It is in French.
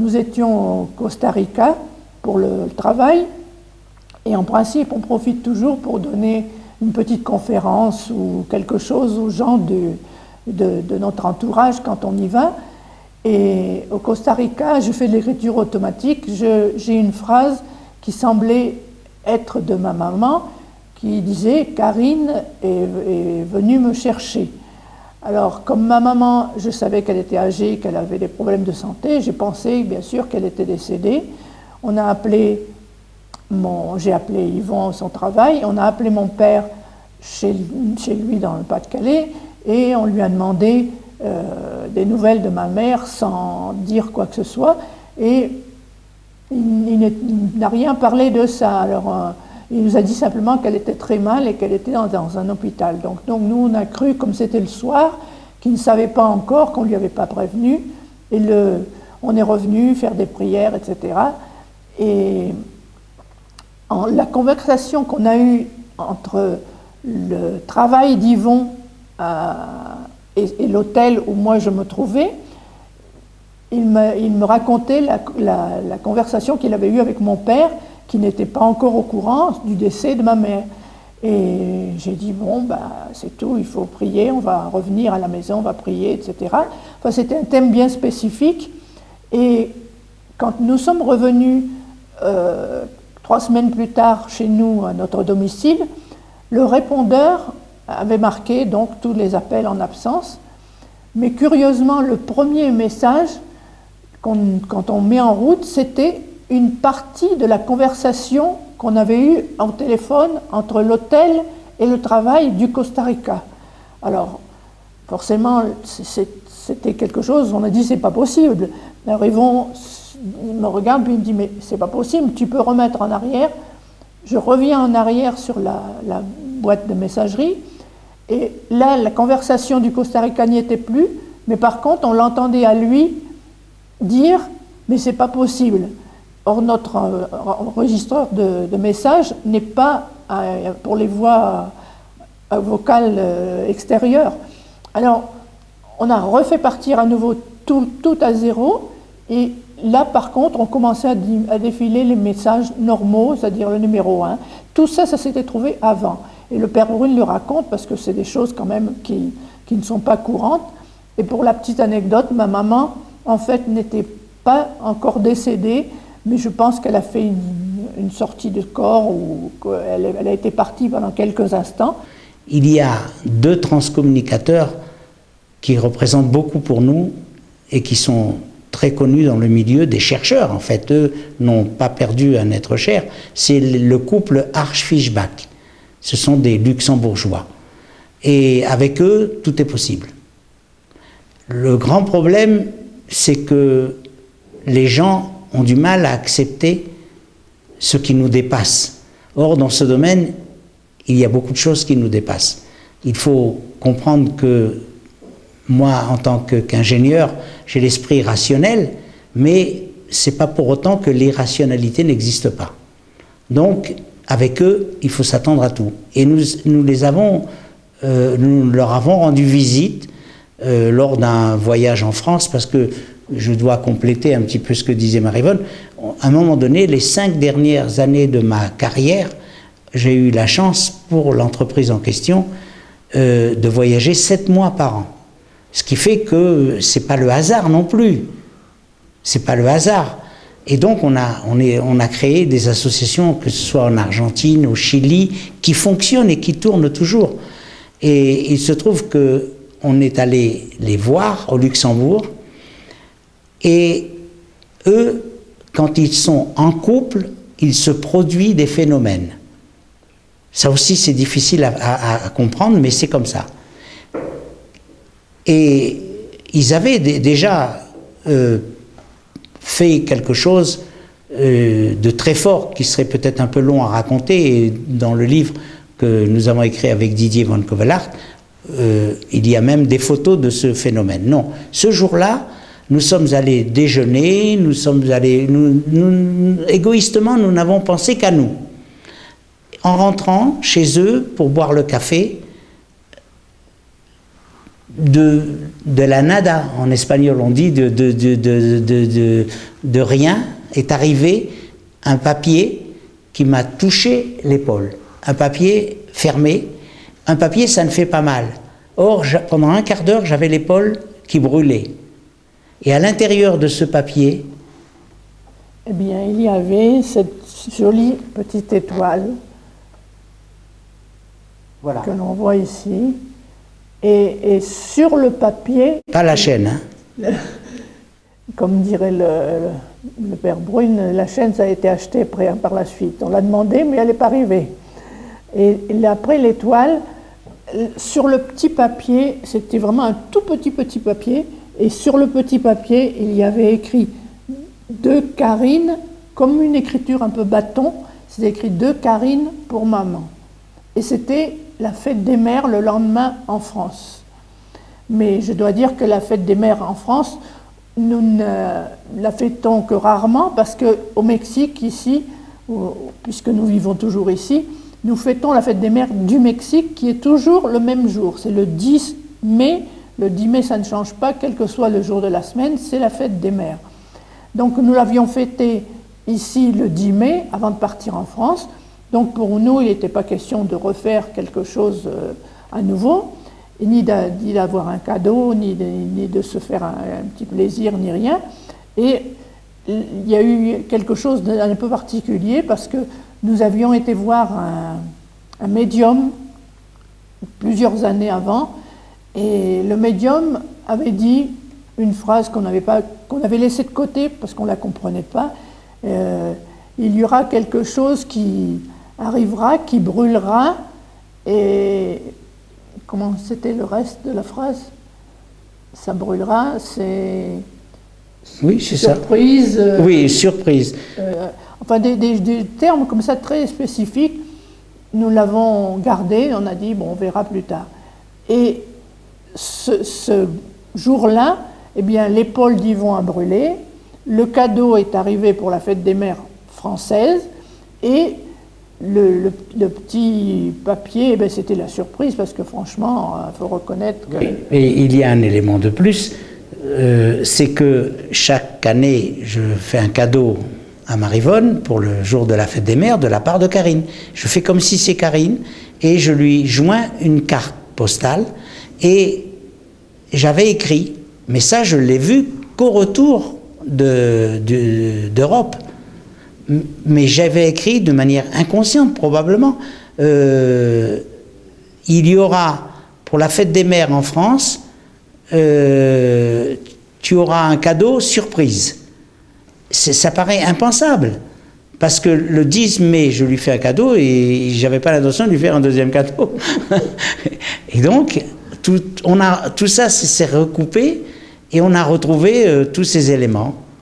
Nous étions au Costa Rica pour le travail, et en principe, on profite toujours pour donner une petite conférence ou quelque chose aux gens de notre entourage quand on y va. Et au Costa Rica, je fais de l'écriture automatique. J'ai une phrase qui semblait être de ma maman, qui disait « Karine est venue me chercher ». Alors, comme ma maman, je savais qu'elle était âgée, qu'elle avait des problèmes de santé, j'ai pensé bien sûr qu'elle était décédée. On a appelé j'ai appelé Yvon à son travail, on a appelé mon père chez lui dans le Pas-de-Calais, et on lui a demandé des nouvelles de ma mère sans dire quoi que ce soit, et il n'a rien parlé de ça. Alors, il nous a dit simplement qu'elle était très mal et qu'elle était dans un hôpital. Donc nous, on a cru, comme c'était le soir, qu'il ne savait pas encore, qu'on ne lui avait pas prévenu, et on est revenu faire des prières, etc. Et la conversation qu'on a eue entre le travail d'Yvon et l'hôtel où moi je me trouvais, il me racontait la conversation qu'il avait eue avec mon père, qui n'était pas encore au courant du décès de ma mère. Et j'ai dit, bon, c'est tout, il faut prier, on va revenir à la maison, on va prier, etc. Enfin, c'était un thème bien spécifique. Et quand nous sommes revenus 3 semaines plus tard chez nous, à notre domicile, le répondeur avait marqué donc tous les appels en absence. Mais curieusement, le premier message, quand on met en route, c'était une partie de la conversation qu'on avait eue au téléphone entre l'hôtel et le travail du Costa Rica. Alors, forcément, c'était quelque chose, on a dit, c'est pas possible. Alors, il me regarde, puis il me dit, mais c'est pas possible, tu peux remettre en arrière. Je reviens en arrière sur la boîte de messagerie, et là, la conversation du Costa Rica n'y était plus, mais par contre, on l'entendait à lui dire, mais c'est pas possible. Or, notre enregistreur de messages n'est pas pour les voix vocales extérieures. Alors, on a refait partir à nouveau tout à zéro, et là, par contre, on commençait à défiler les messages normaux, c'est-à-dire le numéro 1. Tout ça, ça s'était trouvé avant. Et le père Brune le raconte parce que c'est des choses quand même qui ne sont pas courantes. Et pour la petite anecdote, ma maman, en fait, n'était pas encore décédée, mais je pense qu'elle a fait une sortie de corps ou qu'elle a été partie pendant quelques instants. Il y a 2 transcommunicateurs qui représentent beaucoup pour nous et qui sont très connus dans le milieu des chercheurs. En fait, eux n'ont pas perdu un être cher. C'est le couple Arch-Fischbach. Ce sont des luxembourgeois. Et avec eux, tout est possible. Le grand problème, c'est que les gens ont du mal à accepter ce qui nous dépasse. Or, dans ce domaine, il y a beaucoup de choses qui nous dépassent. Il faut comprendre que moi, en tant qu'ingénieur, j'ai l'esprit rationnel, mais ce n'est pas pour autant que l'irrationalité n'existe pas. Donc, avec eux, il faut s'attendre à tout. Et nous leur avons rendu visite lors d'un voyage en France, parce que je dois compléter un petit peu ce que disait Marie-Vonne. À un moment donné, les 5 dernières années de ma carrière, j'ai eu la chance, pour l'entreprise en question, de voyager 7 mois par an. Ce qui fait que ce n'est pas le hasard non plus. C'est pas le hasard. Et donc on a créé des associations, que ce soit en Argentine, au Chili, qui fonctionnent et qui tournent toujours. Et il se trouve qu'on est allé les voir au Luxembourg, et eux, quand ils sont en couple, il se produit des phénomènes. Ça aussi, c'est difficile à comprendre, mais c'est comme ça. Et ils avaient déjà fait quelque chose de très fort, qui serait peut-être un peu long à raconter. Et dans le livre que nous avons écrit avec Didier Van Covelart, il y a même des photos de ce phénomène. Non, ce jour-là, nous sommes allés déjeuner, égoïstement, nous n'avons pensé qu'à nous. En rentrant chez eux pour boire le café, de la nada. En espagnol, on dit de rien est arrivé un papier qui m'a touché l'épaule. Un papier fermé. Un papier, ça ne fait pas mal. Or, pendant un quart d'heure, j'avais l'épaule qui brûlait. Et à l'intérieur de ce papier, eh bien, il y avait cette jolie petite étoile, voilà, que l'on voit ici. Et sur le papier... Pas la chaîne, hein. Comme dirait le père Brune, la chaîne, ça a été acheté par la suite. On l'a demandé, mais elle n'est pas arrivée. Et après l'étoile, sur le petit papier, c'était vraiment un tout petit papier, et sur le petit papier, il y avait écrit « De Karine », comme une écriture un peu bâton, c'était écrit « De Karine pour maman ». Et c'était la fête des mères le lendemain en France. Mais je dois dire que la fête des mères en France, nous ne la fêtons que rarement, parce qu'au Mexique, ici, puisque nous vivons toujours ici, nous fêtons la fête des mères du Mexique, qui est toujours le même jour. C'est le 10 mai. Le 10 mai, ça ne change pas, quel que soit le jour de la semaine, c'est la fête des mères. Donc nous l'avions fêtée ici le 10 mai, avant de partir en France. Donc pour nous, il n'était pas question de refaire quelque chose à nouveau, ni d'avoir un cadeau, ni de se faire un petit plaisir, ni rien. Et il y a eu quelque chose d'un peu particulier, parce que nous avions été voir un médium plusieurs années avant, et le médium avait dit une phrase qu'on avait laissée de côté parce qu'on ne la comprenait pas. Il y aura quelque chose qui arrivera, qui brûlera, et comment c'était le reste de la phrase? Ça brûlera, c'est... Oui, c'est ça. Surprise. Oui, surprise. Enfin, des termes comme ça très spécifiques, nous l'avons gardé, on a dit, bon, on verra plus tard. Et ce jour-là, eh bien, l'épaule d'Yvon a brûlé, le cadeau est arrivé pour la fête des mères française, et le petit papier, eh c'était la surprise, parce que franchement, il faut reconnaître que... Et il y a un élément de plus, c'est que chaque année, je fais un cadeau à Marivonne pour le jour de la fête des mères de la part de Karine. Je fais comme si c'est Karine, et je lui joins une carte postale, et j'avais écrit, mais ça je l'ai vu qu'au retour d'Europe. Mais j'avais écrit de manière inconsciente probablement, il y aura pour la fête des mères en France, tu auras un cadeau surprise. Ça paraît impensable, parce que le 10 mai je lui fais un cadeau et j'avais pas l'intention de lui faire un deuxième cadeau. Et donc tout ça s'est recoupé et on a retrouvé tous ces éléments.